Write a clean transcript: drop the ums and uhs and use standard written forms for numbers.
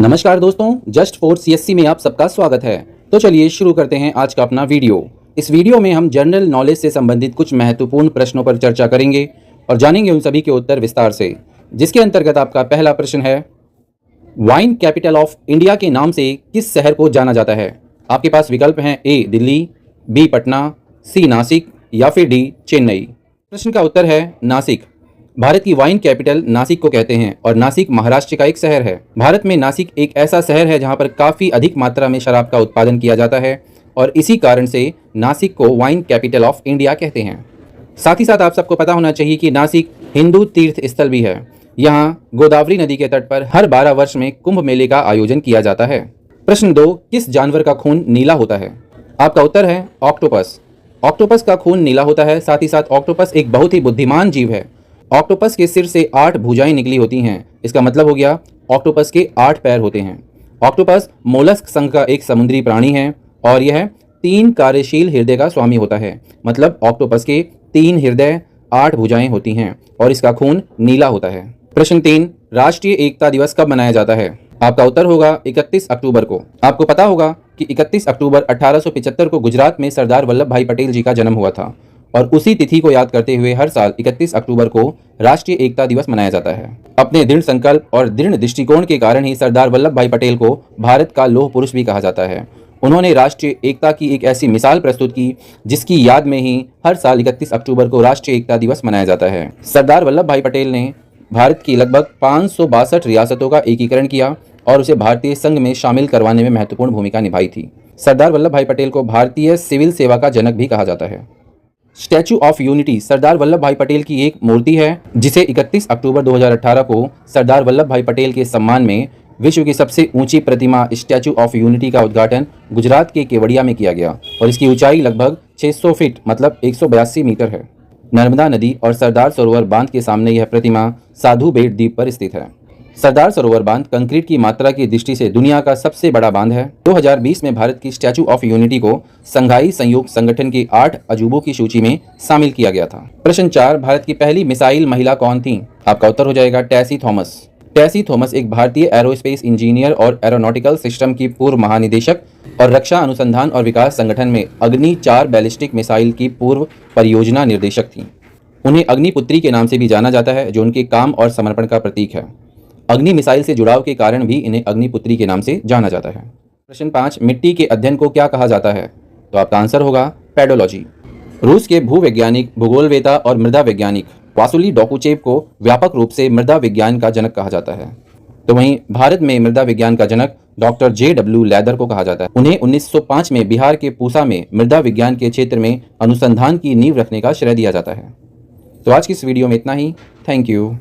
नमस्कार दोस्तों, just for CSC में आप सबका स्वागत है। तो चलिए शुरू करते हैं आज का अपना वीडियो। इस वीडियो में हम जनरल नॉलेज से संबंधित कुछ महत्वपूर्ण प्रश्नों पर चर्चा करेंगे और जानेंगे उन सभी के उत्तर विस्तार से। जिसके अंतर्गत आपका पहला प्रश्न है, वाइन कैपिटल ऑफ इंडिया के नाम से किस शहर को जाना जाता है? आपके पास विकल्प हैं ए दिल्ली, बी पटना, सी नासिक या फिर डी चेन्नई। प्रश्न का उत्तर है नासिक। भारत की वाइन कैपिटल नासिक को कहते हैं और नासिक महाराष्ट्र का एक शहर है। भारत में नासिक एक ऐसा शहर है जहां पर काफ़ी अधिक मात्रा में शराब का उत्पादन किया जाता है और इसी कारण से नासिक को वाइन कैपिटल ऑफ इंडिया कहते हैं। साथ ही साथ आप सबको पता होना चाहिए कि नासिक हिंदू तीर्थ स्थल भी है। यहाँ गोदावरी नदी के तट पर हर 12 वर्ष में कुंभ मेले का आयोजन किया जाता है। प्रश्न 2, किस जानवर का खून नीला होता है? आपका उत्तर है ऑक्टोपस। ऑक्टोपस का खून नीला होता है। साथ ही साथ ऑक्टोपस एक बहुत ही बुद्धिमान जीव है। ऑक्टोपस के सिर से 8 भुजाएं निकली होती हैं। इसका मतलब हो गया ऑक्टोपस के 8 पैर होते हैं। ऑक्टोपस मोलस्क संघ का एक समुद्री प्राणी है और यह 3 कार्यशील हृदय का स्वामी होता है। मतलब ऑक्टोपस के 3 हृदय, 8 भुजाएं होती हैं और इसका खून नीला होता है। प्रश्न 3, राष्ट्रीय एकता दिवस कब मनाया जाता है? आपका उत्तर होगा 31 अक्टूबर को। आपको पता होगा कि 31 अक्टूबर 1875 को गुजरात में सरदार वल्लभ भाई पटेल जी का जन्म हुआ था और उसी तिथि को याद करते हुए हर साल 31 अक्टूबर को राष्ट्रीय एकता दिवस मनाया जाता है। अपने दृढ़ संकल्प और दृढ़ दृष्टिकोण के कारण ही सरदार वल्लभ भाई पटेल को भारत का लौह पुरुष भी कहा जाता है। उन्होंने राष्ट्रीय एकता की एक ऐसी मिसाल प्रस्तुत की जिसकी याद में ही हर साल 31 अक्टूबर को राष्ट्रीय एकता दिवस मनाया जाता है। सरदार वल्लभ भाई पटेल ने भारत की लगभग 562 रियासतों का एकीकरण किया और उसे भारतीय संघ में शामिल करवाने में महत्वपूर्ण भूमिका निभाई थी। सरदार वल्लभ भाई पटेल को भारतीय सिविल सेवा का जनक भी कहा जाता है। Statue of unity Sardar Vallabh भाई पटेल की एक मूर्ति है जिसे 31 अक्टूबर 2018 को सरदार वल्लभ भाई पटेल के सम्मान में विश्व की सबसे ऊंची प्रतिमा स्टैचू ऑफ यूनिटी का उद्घाटन गुजरात के केवड़िया में किया गया और इसकी ऊंचाई लगभग 600 फीट मतलब 182 मीटर है। नर्मदा नदी और सरदार सरोवर बांध के सामने यह प्रतिमा साधु बेट द्वीप पर स्थित है। सरदार सरोवर बांध कंक्रीट की मात्रा की दृष्टि से दुनिया का सबसे बड़ा बांध है। 2020 में भारत की स्टैचू ऑफ यूनिटी को संघाई सहयोग संगठन की 8 अजूबों की सूची में शामिल किया गया था। प्रश्न 4, भारत की पहली मिसाइल महिला कौन थी? आपका उत्तर हो जाएगा टेसी थॉमस। टेसी थॉमस एक भारतीय एरोस्पेस इंजीनियर और एरोनॉटिकल सिस्टम की पूर्व महानिदेशक और रक्षा अनुसंधान और विकास संगठन में अग्नि 4 बैलिस्टिक मिसाइल की पूर्व परियोजना निर्देशक थी। उन्हें अग्निपुत्री के नाम से भी जाना जाता है जो उनके काम और समर्पण का प्रतीक है। अग्नि मिसाइल से जुड़ाव के कारण भी इन्हें अग्निपुत्री के नाम से जाना जाता है। प्रश्न 5, मिट्टी के अध्ययन को क्या कहा जाता है? तो आपका आंसर होगा पेडोलॉजी। रूस के भूवैज्ञानिक, भूगोलवेता और मृदा वैज्ञानिक वासुली डोकुचेव को व्यापक रूप से मृदा विज्ञान का जनक कहा जाता है। तो वहीं भारत में मृदा विज्ञान का जनक डॉक्टर JW लैदर को कहा जाता है। उन्हें 1905 में बिहार के पूसा में मृदा विज्ञान के क्षेत्र में अनुसंधान की नींव रखने का श्रेय दिया जाता है। तो आज की इस वीडियो में इतना ही। Thank you.